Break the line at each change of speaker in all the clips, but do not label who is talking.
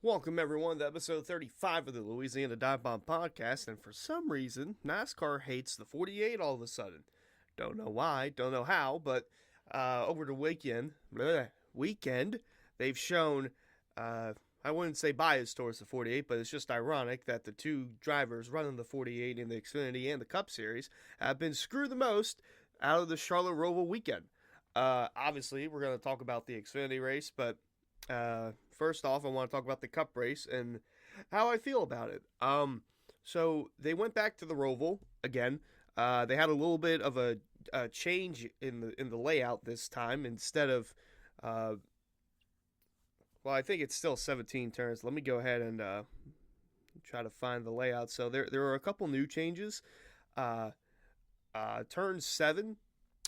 Welcome everyone to episode 35 of the Louisiana Divebomb podcast, and for some reason, NASCAR hates the 48 all of a sudden. Don't know why, don't know how, but over the weekend, they've shown, I wouldn't say bias towards the 48, but it's just ironic that the two drivers running the 48 in the Xfinity and the Cup Series have been screwed the most out of the Charlotte ROVAL weekend. Obviously, we're going to talk about the Xfinity race, but first off, I want to talk about the Cup race and how I feel about it. So they went back to the ROVAL again. They had a little bit of a change in the layout this time. Instead of, well, I think it's still 17 turns. Let me go ahead and try to find the layout. So there are a couple new changes. Turn 7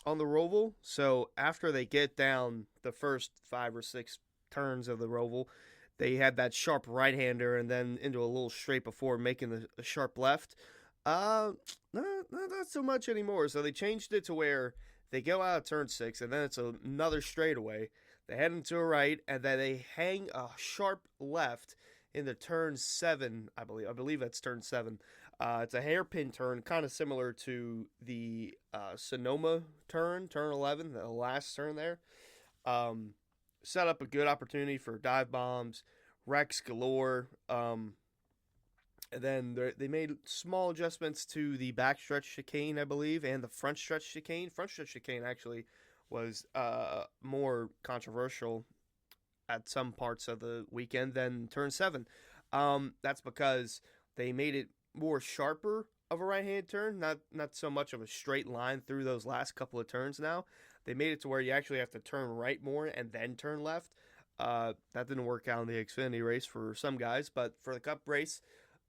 on the ROVAL. So after they get down the first 5 or 6 turns of the ROVAL, they had that sharp right-hander and then into a little straight before making a sharp left. Not so much anymore. So they changed it to where they go out of turn 6 and then it's another straightaway. They head into a right and then they hang a sharp left into turn 7, I believe that's turn 7. It's a hairpin turn, kind of similar to the Sonoma turn 11, the last turn there. Set up a good opportunity for dive bombs, wrecks galore. And then they made small adjustments to the backstretch chicane, I believe, and the front stretch chicane. Front stretch chicane actually was more controversial at some parts of the weekend than turn 7. That's because they made it more sharper of a right-hand turn, not so much of a straight line through those last couple of turns now. They made it to where you actually have to turn right more and then turn left. That didn't work out in the Xfinity race for some guys, but for the Cup race,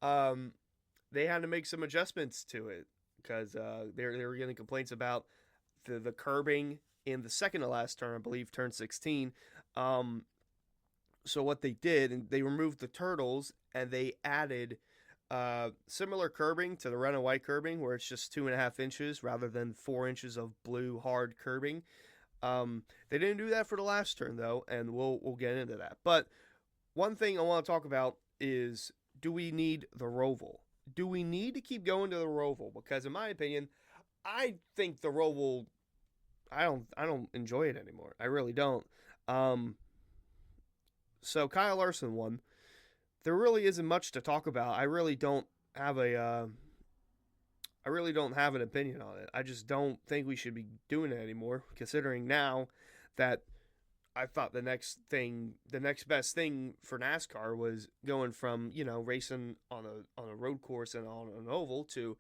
they had to make some adjustments to it because they were getting complaints about the curbing in the second to last turn, I believe, turn 16. So what they did, and they removed the turtles and they added similar curbing to the red and white curbing, where it's just 2.5 inches rather than 4 inches of blue hard curbing. They didn't do that for the last turn though, and we'll get into that. But one thing I want to talk about is, do we need the ROVAL? Do we need to keep going to the ROVAL? Because in my opinion, I think the ROVAL, I don't enjoy it anymore. I really don't. So Kyle Larson won. There really isn't much to talk about. I really don't have an opinion on it. I just don't think we should be doing it anymore, considering now that I thought the next best thing for NASCAR was going from, racing on a road course and on an oval to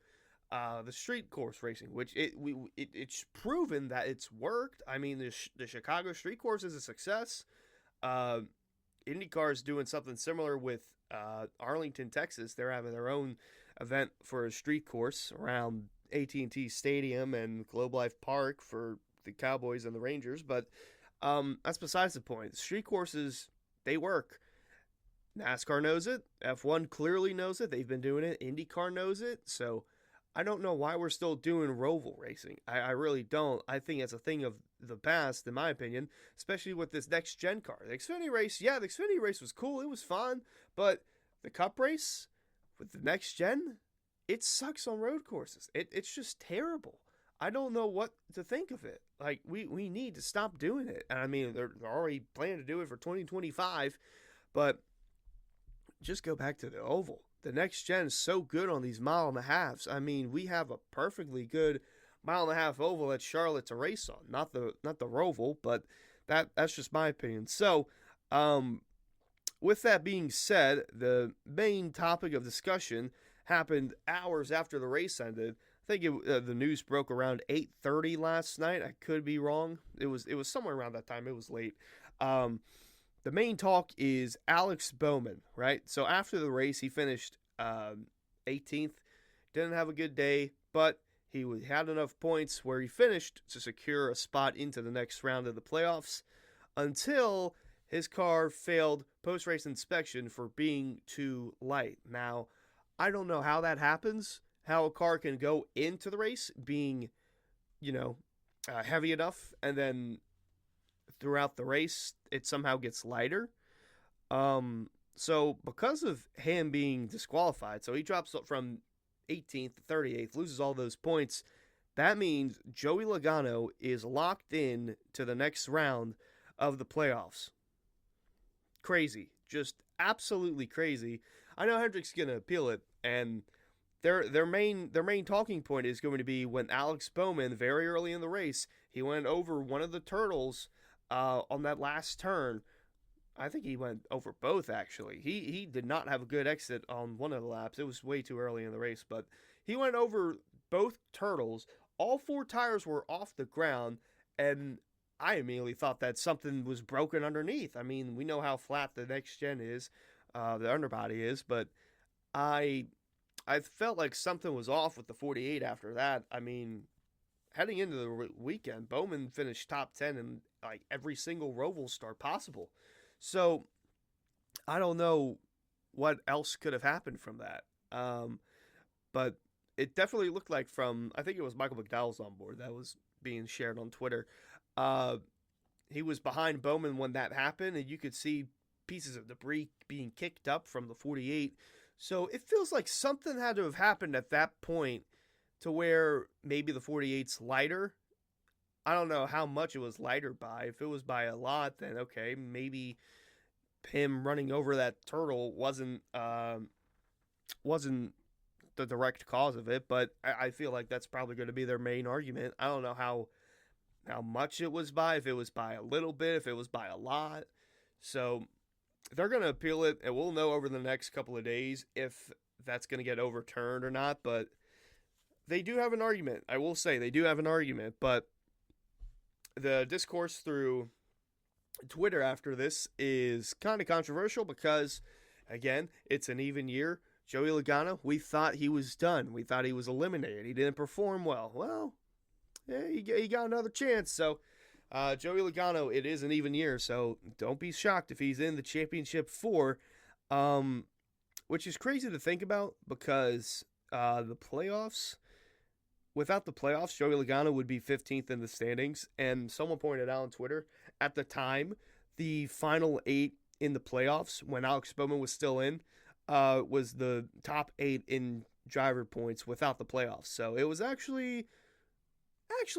the street course racing, which it's proven that it's worked. I mean, the Chicago street course is a success. IndyCar is doing something similar with Arlington, Texas. They're having their own event for a street course around AT&T Stadium and Globe Life Park for the Cowboys and the Rangers. But that's besides the point. Street courses, they work. NASCAR knows it. F1 clearly knows it. They've been doing it. IndyCar knows it. So I don't know why we're still doing ROVAL racing. I really don't. I think it's a thing of the past, in my opinion, especially with this next-gen car. The Xfinity race was cool. It was fun. But the Cup race with the next-gen, it sucks on road courses. It's just terrible. I don't know what to think of it. Like, we need to stop doing it. And I mean, they're already planning to do it for 2025. But just go back to the oval. The next gen is so good on these 1.5 miles. I mean, we have a perfectly good 1.5 mile oval at Charlotte to race on. Not the ROVAL, but that's just my opinion. So, with that being said, the main topic of discussion happened hours after the race ended. I think the news broke around 8:30 last night. I could be wrong. It was somewhere around that time. It was late. The main talk is Alex Bowman, right? So after the race, he finished 18th. Didn't have a good day, but he had enough points where he finished to secure a spot into the next round of the playoffs until his car failed post-race inspection for being too light. Now, I don't know how that happens, how a car can go into the race being, heavy enough and then throughout the race it somehow gets lighter. So because of him being disqualified, so he drops from 18th to 38th, loses all those points. That means Joey Logano is locked in to the next round of the playoffs. Crazy. Just absolutely crazy. I know Hendrick's going to appeal it, and their main talking point is going to be when Alex Bowman, very early in the race, he went over one of the turtles on that last turn. I think he went over both, actually. He did not have a good exit on one of the laps. It was way too early in the race, but he went over both turtles. All four tires were off the ground, and I immediately thought that something was broken underneath. I mean, we know how flat the next gen is, the underbody is, but I felt like something was off with the 48 after that. I mean, heading into the weekend, Bowman finished top 10 in like every single ROVAL start possible. So I don't know what else could have happened from that. But it definitely looked like I think it was Michael McDowell's on board that was being shared on Twitter. He was behind Bowman when that happened, and you could see pieces of debris being kicked up from the 48. So it feels like something had to have happened at that point to where maybe the 48's lighter. I don't know how much it was lighter by. If it was by a lot, then okay, maybe him running over that turtle wasn't the direct cause of it. But I feel like that's probably going to be their main argument. I don't know how much it was by. If it was by a little bit, if it was by a lot. So they're going to appeal it, and we'll know over the next couple of days if that's going to get overturned or not. But they do have an argument. I will say they do have an argument, but the discourse through Twitter after this is kind of controversial because, again, it's an even year. Joey Logano, we thought he was done. We thought he was eliminated. He didn't perform well. Well, yeah, he got another chance. So, Joey Logano, it is an even year, so don't be shocked if he's in the championship 4, which is crazy to think about because the playoffs, without the playoffs, Joey Logano would be 15th in the standings. And someone pointed out on Twitter, at the time, the final 8 in the playoffs, when Alex Bowman was still in, was the top 8 in driver points without the playoffs. So it was actually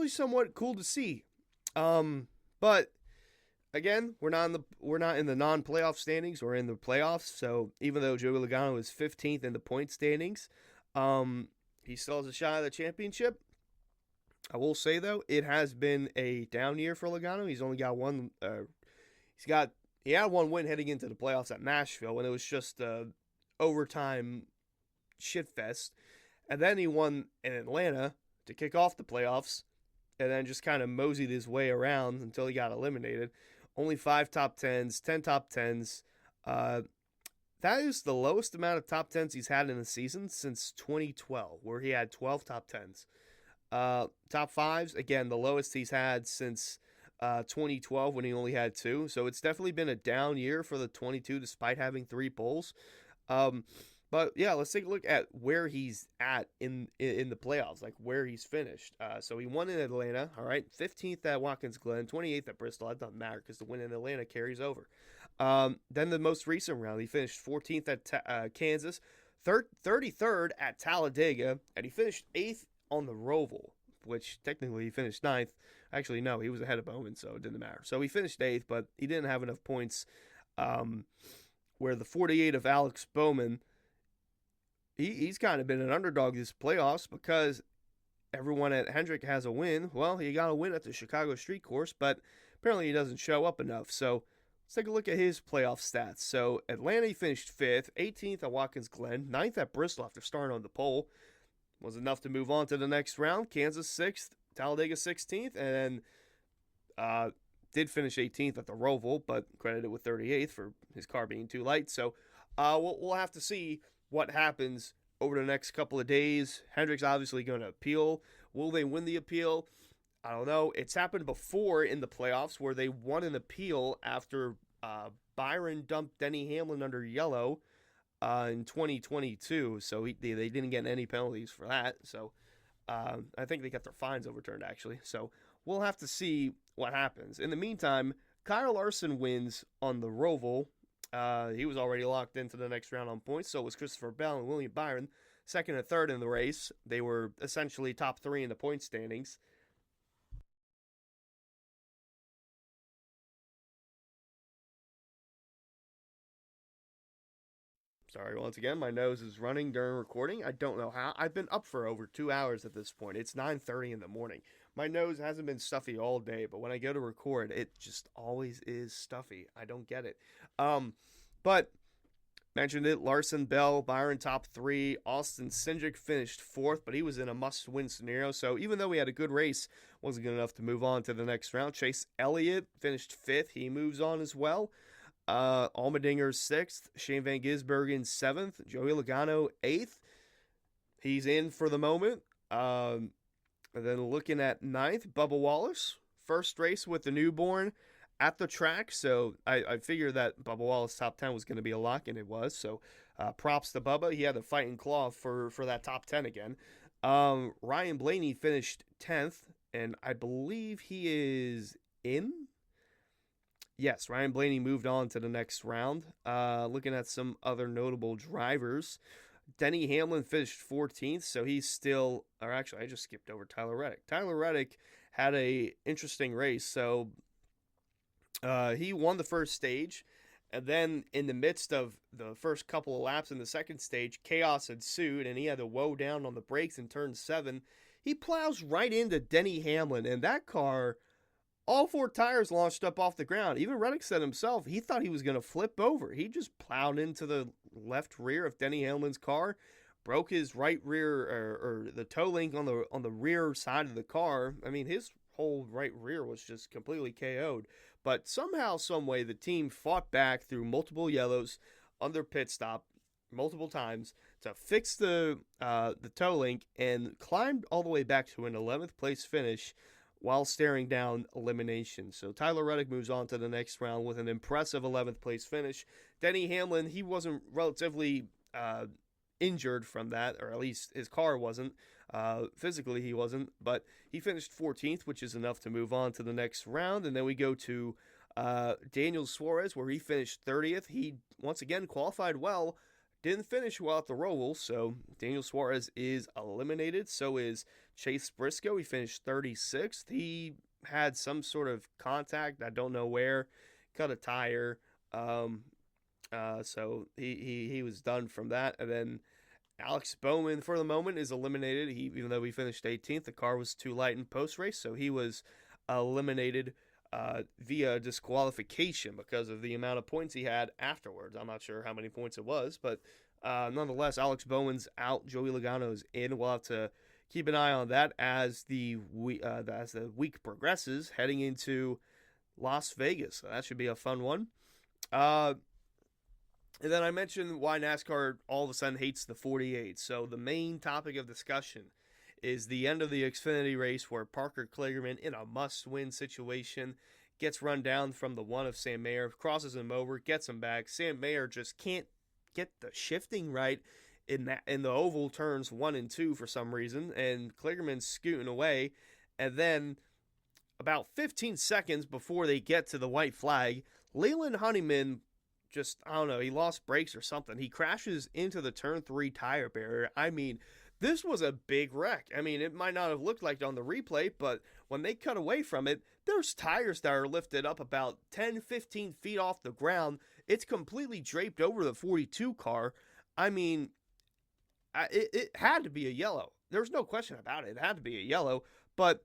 somewhat cool to see. But again, we're not in the non-playoff standings. We're in the playoffs. So even though Joey Logano is 15th in the point standings, he still has a shot at the championship. I will say, though, it has been a down year for Logano. He's only got one. He had one win heading into the playoffs at Nashville, and it was just overtime shitfest. And then he won in Atlanta to kick off the playoffs, and then just kind of moseyed his way around until he got eliminated. Only 5 top 10s, 10 top 10s. That is the lowest amount of top 10s he's had in a season since 2012, where he had 12 top 10s. Top 5s, again, the lowest he's had since 2012 when he only had 2. So it's definitely been a down year for the 22 despite having 3 poles. But yeah, let's take a look at where he's at in the playoffs, like where he's finished. So he won in Atlanta, all right, 15th at Watkins Glen, 28th at Bristol. That doesn't matter because the win in Atlanta carries over. Then the most recent round, he finished 14th at Kansas, 33rd at Talladega, and he finished 8th on the ROVAL, which technically he finished 9th. Actually, no, he was ahead of Bowman, so it didn't matter. So he finished 8th, but he didn't have enough points. Where the 48 of Alex Bowman, he's kind of been an underdog this playoffs because everyone at Hendrick has a win. Well, he got a win at the Chicago Street Course, but apparently he doesn't show up enough. So let's take a look at his playoff stats. So Atlanta, he finished 5th, 18th at Watkins Glen, 9th at Bristol after starting on the pole. Was enough to move on to the next round. Kansas 6th, Talladega 16th, and then did finish 18th at the ROVAL, but credited with 38th for his car being too light. So we'll have to see what happens over the next couple of days. Hendrick's obviously going to appeal. Will they win the appeal? I don't know. It's happened before in the playoffs where they won an appeal after Byron dumped Denny Hamlin under yellow in 2022. So they didn't get any penalties for that. So I think they got their fines overturned, actually. So we'll have to see what happens. In the meantime, Kyle Larson wins on the ROVAL. He was already locked into the next round on points. So was Christopher Bell and William Byron, second and third in the race. They were essentially top three in the point standings. Sorry, once again, my nose is running during recording. I don't know how. I've been up for over 2 hours at this point. It's 9:30 in the morning. My nose hasn't been stuffy all day, but when I go to record, it just always is stuffy. I don't get it. But mentioned it, Larson, Bell, Byron top three. Austin Cindric finished fourth, but he was in a must-win scenario. So even though we had a good race, wasn't good enough to move on to the next round. Chase Elliott finished fifth. He moves on as well. Allmendinger sixth, Shane Van Gisbergen seventh, Joey Logano eighth. He's in for the moment. And then looking at ninth, Bubba Wallace, first race with the newborn at the track. So I figured that Bubba Wallace top 10 was going to be a lock, and it was. So props to Bubba. He had a fighting claw for that top 10 again. Ryan Blaney finished 10th, and I believe he is in. Yes, Ryan Blaney moved on to the next round. Looking at some other notable drivers, Denny Hamlin finished 14th, so he's still, or actually I just skipped over Tyler Reddick. Tyler Reddick had a interesting race, so he won the first stage, and then in the midst of the first couple of laps in the second stage, chaos ensued, and he had to woe down on the brakes in turn 7. He plows right into Denny Hamlin, and that car, all four tires launched up off the ground. Even Reddick said himself, he thought he was going to flip over. He just plowed into the left rear of Denny Hamlin's car, broke his right rear, or the toe link on the rear side of the car. I mean, his whole right rear was just completely KO'd. But somehow, someway, the team fought back through multiple yellows under pit stop multiple times to fix the toe link and climbed all the way back to an 11th place finish while staring down elimination. So Tyler Reddick moves on to the next round with an impressive 11th place finish. Denny Hamlin, he wasn't relatively injured from that, or at least his car wasn't. Physically, he wasn't, but he finished 14th, which is enough to move on to the next round. And then we go to Daniel Suarez, where he finished 30th. He, once again, qualified well, didn't finish well at the ROVAL, so Daniel Suarez is eliminated. So is Chase Briscoe. He finished 36th. He had some sort of contact, I don't know where, cut a tire. So he was done from that. And then Alex Bowman, for the moment, is eliminated. Even though he finished 18th, the car was too light in post-race, so he was eliminated via disqualification because of the amount of points he had afterwards. I'm not sure how many points it was, but nonetheless, Alex Bowman's out. Joey Logano's in. We'll have to keep an eye on that as the week progresses, heading into Las Vegas. So that should be a fun one. And then I mentioned why NASCAR all of a sudden hates the 48. So the main topic of discussion is the end of the Xfinity race where Parker Kligerman, in a must-win situation, gets run down from the one of Sam Mayer, crosses him over, gets him back. Sam Mayer just can't get the shifting right in the oval turns 1 and 2 for some reason, and Kligerman's scooting away. And then about 15 seconds before they get to the white flag, Leland Honeyman just, I don't know, he lost brakes or something. He crashes into the turn 3 tire barrier. I mean, this was a big wreck. I mean, it might not have looked like it on the replay, but when they cut away from it, there's tires that are lifted up about 10, 15 feet off the ground. It's completely draped over the 42 car. I mean, it had to be a yellow. There's no question about it. It had to be a yellow. But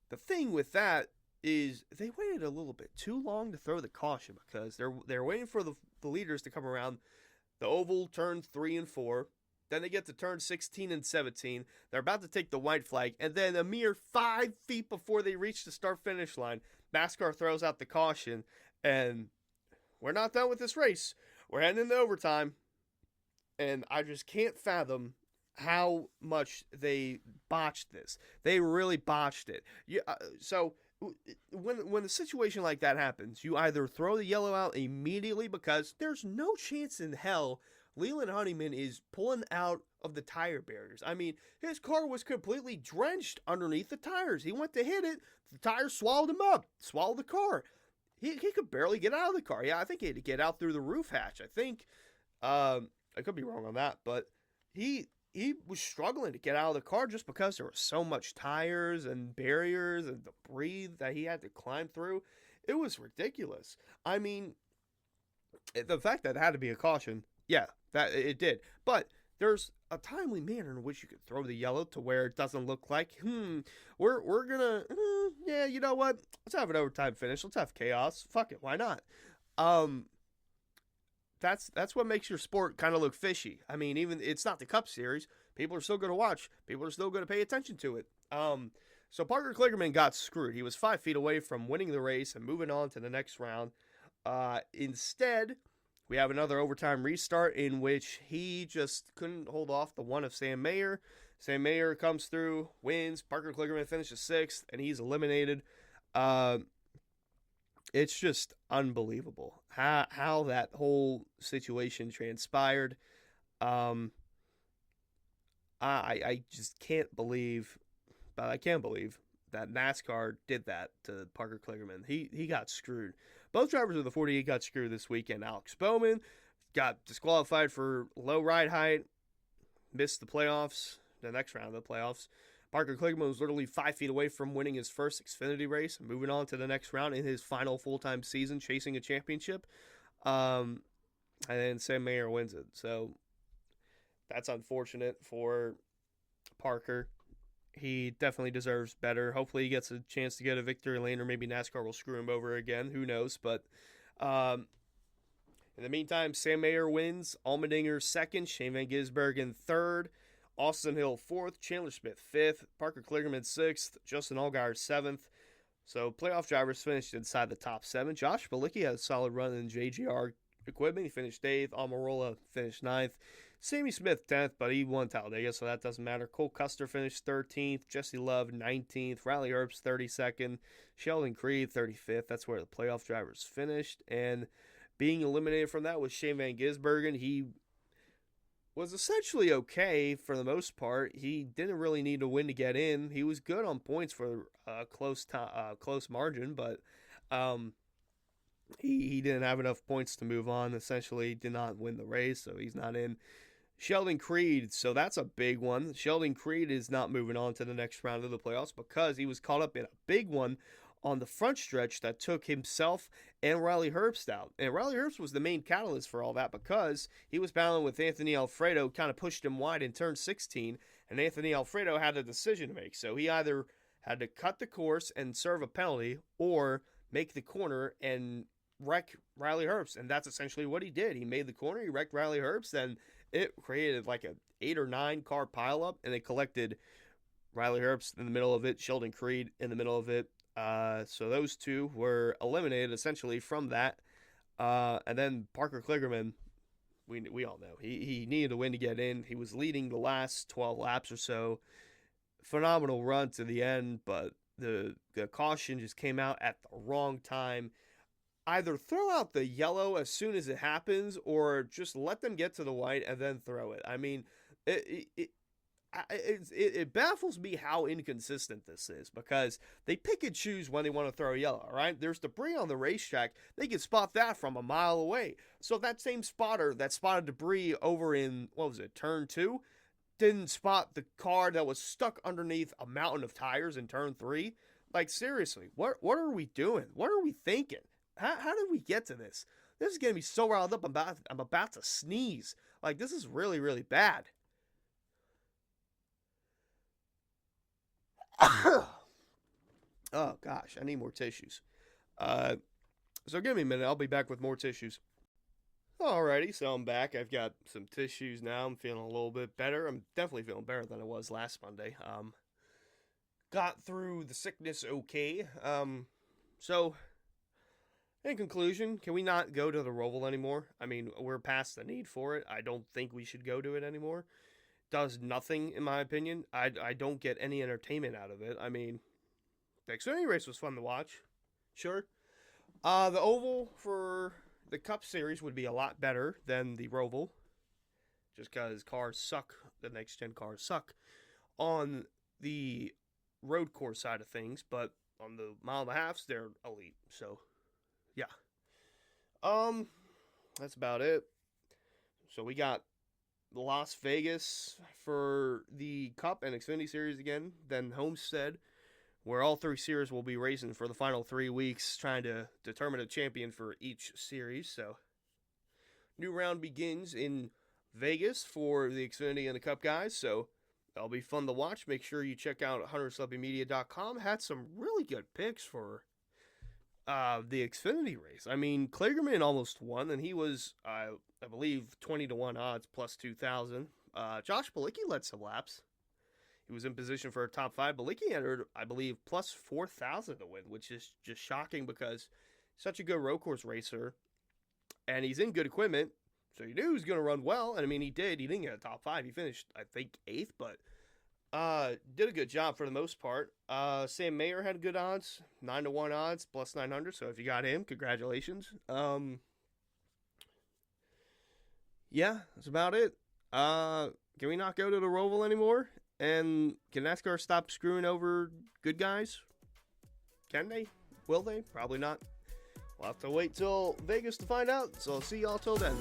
the thing with that is they waited a little bit too long to throw the caution because they're waiting for the leaders to come around the oval turns 3 and 4. Then they get to turn 16 and 17. They're about to take the white flag. And then a mere 5 feet before they reach the start-finish line, NASCAR throws out the caution. And we're not done with this race. We're heading into overtime. And I just can't fathom how much they botched this. They really botched it. So when a situation like that happens, you either throw the yellow out immediately because there's no chance in hell Leland Honeyman is pulling out of the tire barriers. I mean, his car was completely drenched underneath the tires. He went to hit it. The tires swallowed him up, swallowed the car. he could barely get out of the car. Yeah, I think he had to get out through the roof hatch. I think I could be wrong on that, but he was struggling to get out of the car just because there was so much tires and barriers and debris that he had to climb through. It was ridiculous. I mean, the fact that it had to be a caution, yeah, that it did. But there's a timely manner in which you could throw the yellow to where it doesn't look like, we're gonna, yeah, you know what? Let's have an overtime finish. Let's have chaos. Fuck it, why not? Um, that's what makes your sport kind of look fishy. I mean, even it's not the Cup Series, people are still going to watch. People are still going to pay attention to it. So Parker Kligerman got screwed. He was 5 feet away from winning the race and moving on to the next round. Instead, we have another overtime restart in which he just couldn't hold off the one of Sam Mayer. Sam Mayer comes through, wins. Parker Kligerman finishes 6th, and he's eliminated. It's just unbelievable how that whole situation transpired. I just can't believe, but I can't believe that NASCAR did that to Parker Kligerman. He got screwed. Both drivers of the 48 got screwed this weekend. Alex Bowman got disqualified for low ride height, missed the playoffs, the next round of the playoffs. Parker Kligerman was literally 5 feet away from winning his first Xfinity race and moving on to the next round in his final full-time season, chasing a championship. And then Sam Mayer wins it. So that's unfortunate for Parker. He definitely deserves better. Hopefully he gets a chance to get a victory lane, or maybe NASCAR will screw him over again. Who knows? But in the meantime, Sam Mayer wins. Allmendinger 2nd. Shane Van Gisbergen 3rd. Austin Hill 4th. Chandler Smith 5th. Parker Kligerman 6th. Justin Allgaier 7th. So playoff drivers finished inside the top 7. Josh Bilicki had a solid run in JGR equipment. He finished 8th. Almirola finished 9th. Sammy Smith 10th, but he won Talladega, so that doesn't matter. Cole Custer finished 13th. Jesse Love 19th. Riley Herbst 32nd. Sheldon Creed 35th. That's where the playoff drivers finished. And being eliminated from that was Shane Van Gisbergen. He was essentially okay for the most part. He didn't really need to win to get in. He was good on points for a close margin, but he didn't have enough points to move on. Essentially, did not win the race, so he's not in. Sheldon Creed, so that's a big one. Sheldon Creed is not moving on to the next round of the playoffs because he was caught up in a big one on the front stretch that took himself and Riley Herbst out. And Riley Herbst was the main catalyst for all that because he was battling with Anthony Alfredo, kind of pushed him wide in turn 16, and Anthony Alfredo had a decision to make. So he either had to cut the course and serve a penalty or make the corner and wreck Riley Herbst, and that's essentially what he did. He made the corner, he wrecked Riley Herbst, and it created like a 8 or 9 car pileup, and they collected Riley Herbst in the middle of it, Sheldon Creed in the middle of it. So those two were eliminated essentially from that. And then Parker Kligerman, we all know he needed to win to get in. He was leading the last 12 laps or so. Phenomenal run to the end, but the caution just came out at the wrong time. Either throw out the yellow as soon as it happens, or just let them get to the white and then throw it. I mean, it baffles me how inconsistent this is, because they pick and choose when they want to throw a yellow, right? There's debris on the racetrack. They can spot that from a mile away. So that same spotter that spotted debris over in, turn 2, didn't spot the car that was stuck underneath a mountain of tires in turn 3. Like, seriously, what are we doing? What are we thinking? How did we get to this? This is going to be so riled up, I'm about to sneeze. Like, this is really, really bad. Oh, gosh, I need more tissues. So give me a minute. I'll be back with more tissues. Alrighty, so I'm back. I've got some tissues now. I'm feeling a little bit better. I'm definitely feeling better than I was last Monday. Got through the sickness okay. So... in conclusion, can we not go to the ROVAL anymore? I mean, we're past the need for it. I don't think we should go to it anymore. Does nothing, in my opinion. I don't get any entertainment out of it. I mean, the Xfinity race was fun to watch. Sure. The Oval for the Cup Series would be a lot better than the ROVAL. Just because cars suck. The next-gen cars suck on the road course side of things. But on the mile and a halfs, they're elite. So... That's about it. So we got Las Vegas for the Cup and Xfinity Series again, then Homestead, where all 3 series will be racing for the final 3 weeks, trying to determine a champion for each series. So, new round begins in Vegas for the Xfinity and the Cup guys, so that'll be fun to watch. Make sure you check out HunterSlubbyMedia.com. Had some really good picks for the Xfinity race. I mean, Kligerman almost won, and he was, I believe, 20-1 odds plus 2,000. Josh Bilicki led some laps. He was in position for a top 5. Bilicki entered, I believe, plus 4,000 to win, which is just shocking because he's such a good road course racer, and he's in good equipment, so you knew he was going to run well. And I mean, he did. He didn't get a top 5. He finished, I think, 8th, but did a good job for the most part. Sam Mayer had good odds, 9-1 odds, plus 900. So if you got him, congratulations. Yeah, that's about it. Can we not go to the ROVAL anymore? And can NASCAR stop screwing over good guys? Can they? Will they? Probably not. We'll have to wait till Vegas to find out. So I'll see y'all till then.